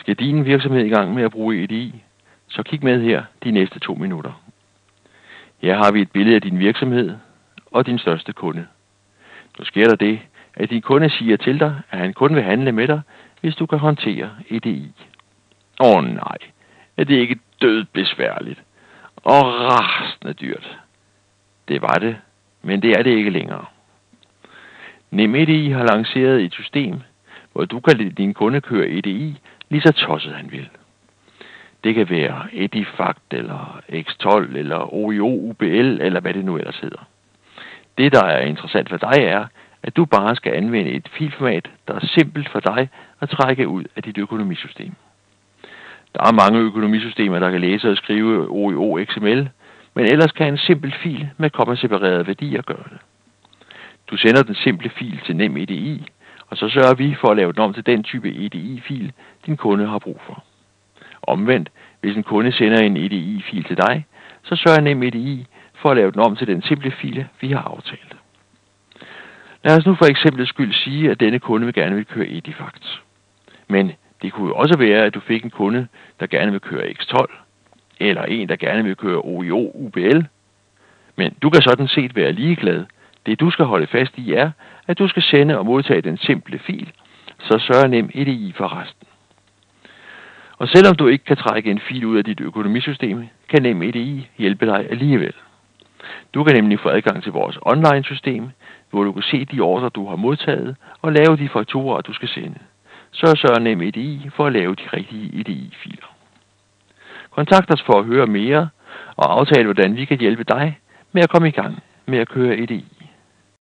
Skal din virksomhed i gang med at bruge EDI, så kig med her de næste 2 minutter. Her har vi et billede af din virksomhed og din største kunde. Nu sker der det, at din kunde siger til dig, at han kun vil handle med dig, hvis du kan håndtere EDI. Nej, er det ikke dødt besværligt og rasende dyrt? Det var det, men det er det ikke længere. NemEDI har lanceret et system, hvor du kan lade din kunde køre EDI lige så tosset han vil. Det kan være Edifact, eller X12, eller OIO, UBL, eller hvad det nu ellers hedder. Det, der er interessant for dig, er, at du bare skal anvende et filformat, der er simpelt for dig at trække ud af dit økonomisystem. Der er mange økonomisystemer, der kan læse og skrive OIO XML, men ellers kan en simpel fil med kommaseparerede værdier gøre det. Du sender den simple fil til NemEDI, og så sørger vi for at lave den om til den type EDI-fil, din kunde har brug for. Omvendt, hvis en kunde sender en EDI-fil til dig, så sørger NemEDI for at lave den om til den simple fil, vi har aftalt. Lad os nu for eksempel skyld sige, at denne kunde gerne vil køre Edifact. Men det kunne jo også være, at du fik en kunde, der gerne vil køre X12, eller en, der gerne vil køre OIO UBL. Men du kan sådan set være ligeglad. Det du skal holde fast i er, at du skal sende og modtage den simple fil, så sørger NemEDI for resten. Og selvom du ikke kan trække en fil ud af dit økonomisystem, kan NemEDI hjælpe dig alligevel. Du kan nemlig få adgang til vores online-system, hvor du kan se de ordrer, du har modtaget, og lave de fakturer, du skal sende. Så sørger NemEDI for at lave de rigtige EDI-filer. Kontakt os for at høre mere og aftale, hvordan vi kan hjælpe dig med at komme i gang med at køre EDI.